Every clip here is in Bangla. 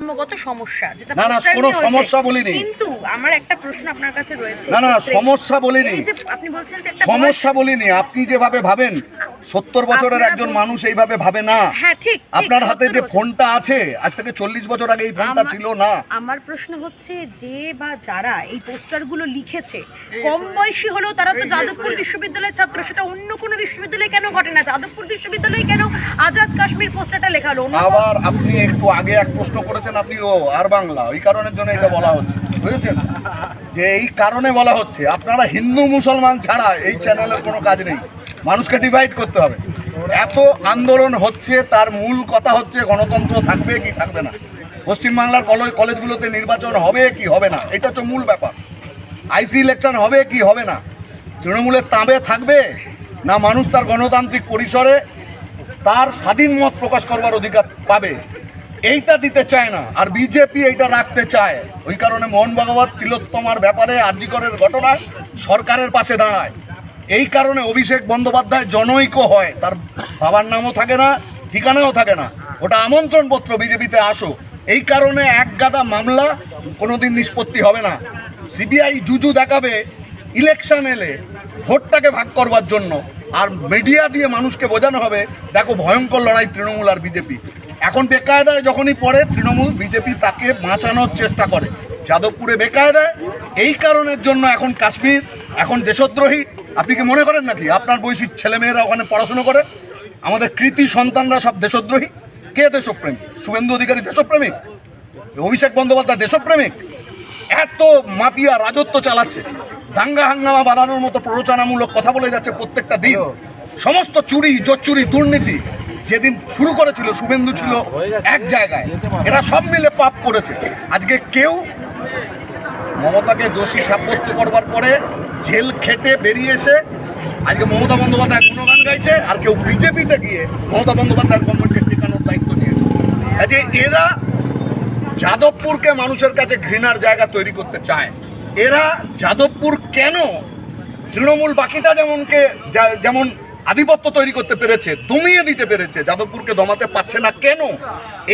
জন্মগত সমস্যা, যেটা না না কোনো সমস্যা বলিনি, কিন্তু আমার একটা প্রশ্ন আপনার কাছে রয়েছে। না না সমস্যা বলিনি, আপনি বলছেন যে একটা সমস্যা বলিনি। আপনি যেভাবে ভাবেন 70 বছরের একজন মানুষ এইভাবে ভাবে না। হ্যাঁ ঠিক, আপনার হাতে যে ফোনটা আছে আজ থেকে 40 বছর আগে এই ফোনটা ছিল না। আমার প্রশ্ন হচ্ছে যে বা যারা এই পোস্টারগুলো লিখেছে কম বয়সী হলেও তারা তো যাদবপুর বিশ্ববিদ্যালয়ের ছাত্র, সেটা অন্য কোনো বিশ্ববিদ্যালয়ে কেন ঘটে না? যাদবপুর বিশ্ববিদ্যালয়ে কেন আজাদ কাশ্মীর পোস্টারটা লেখা হলো? আবার আপনি একটু আগে এক প্রশ্ন করেছেন, আপনি আর বাংলা ওই কারণের জন্য এটা বলা হচ্ছে, বুঝেছেন? যে এই কারণে বলা হচ্ছে আপনারা হিন্দু মুসলমান ছাড়া এই চ্যানেলের কোনো কাজ নেই, মানুষকে ডিভাইড করতে হবে। এত আন্দোলন হচ্ছে, তার মূল কথা হচ্ছে গণতন্ত্র থাকবে কি থাকবে না, পশ্চিমবাংলার কলেজগুলোতে নির্বাচন হবে কি হবে না, এটা হচ্ছে মূল ব্যাপার। আইসি ইলেকশন হবে কি হবে না, তৃণমূলের তাঁবে থাকবে না মানুষ তার গণতান্ত্রিক পরিসরে তার স্বাধীন মত প্রকাশ করবার অধিকার পাবে, এইটা দিতে চায় না। আর বিজেপি এইটা রাখতে চায়, ওই কারণে মোহন ভাগবত তিলোত্তমার ব্যাপারে আরজিকরের ঘটনায় সরকারের পাশে দাঁড়ায়। এই কারণে অভিষেক বন্দ্যোপাধ্যায় জনৈক হয়, তার বাবার নামও থাকে না, ঠিকানাও থাকে না, ওটা আমন্ত্রণ পত্র বিজেপিতে আসো। এই কারণে এক গাদা মামলা কোনোদিন নিষ্পত্তি হবে না। সিবিআই জুজু দেখাবে ইলেকশন এলে ভোটটাকে ভাগ করবার জন্য, আর মিডিয়া দিয়ে মানুষকে বোঝানো হবে দেখো ভয়ঙ্কর লড়াই তৃণমূল আর বিজেপি। এখন বেকায়দায় যখনই পড়ে তৃণমূল, বিজেপি তাকে বাঁচানোর চেষ্টা করে। যাদবপুরে বেকায়দায় এই কারণের জন্য এখন কাশ্মীর, এখন দেশদ্রোহী। আপনি কি মনে করেন নাকি আপনার বয়সী ছেলেমেয়েরা ওখানে পড়াশুনো করে? আমাদের কৃতি সন্তানরা সব দেশদ্রোহী? কে দেশপ্রেমিক? শুভেন্দু অধিকারী দেশপ্রেমিক? অভিষেক বন্দ্যোপাধ্যায় দেশপ্রেমিক? এত মাফিয়া রাজত্ব চালাচ্ছে, দাঙ্গা হাঙ্গামা বাড়ানোর মতো প্ররোচনামূলক কথা বলে যাচ্ছে প্রত্যেকটা দিন। সমস্ত চুরি জোচ্চুরি দুর্নীতি যেদিন শুরু করেছিল শুভেন্দু ছিল এক জায়গায়, এরা সব মিলে পাপ করেছে। আজকে কেউ মমতাকে দোষী সাব্যস্ত করবার পরে জেল খেটে বেরিয়ে এসে আজকে মমতা বন্দ্যোপাধ্যায় গুণগান গাইছে, আর কেউ বিজেপিতে গিয়ে মমতা বন্দ্যোপাধ্যায়ের গভর্নমেন্টকে টেকানোর দায়িত্ব নিয়েছে। যে এরা যাদবপুরকে মানুষের কাছে ঘৃণার জায়গা তৈরি করতে চায়। এরা যাদবপুর কেন তৃণমূল বাকিটা যেমন আধিপত্য তৈরি করতে পেরেছে, দমিয়ে দিতে পেরেছে, যাদবপুরকে দমাতে পারছে না কেন,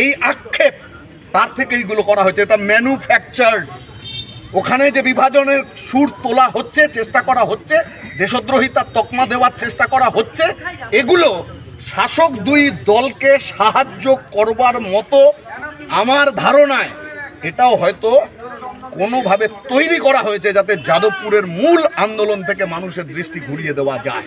এই আক্ষেপ তার থেকে এইগুলো করা হয়েছে। এটা ম্যানুফ্যাকচার্ড। ওখানে যে বিভাজনের সুর তোলা হচ্ছে, চেষ্টা করা হচ্ছে, দেশদ্রোহিতার তকমা দেওয়ার চেষ্টা করা হচ্ছে, এগুলো শাসক দুই দলকে সাহায্য করবার মতো আমার ধারণায় এটাও হয়তো কোনোভাবে তৈরি করা হয়েছে যাতে যাদবপুরের মূল আন্দোলন থেকে মানুষের দৃষ্টি ঘুরিয়ে দেওয়া যায়।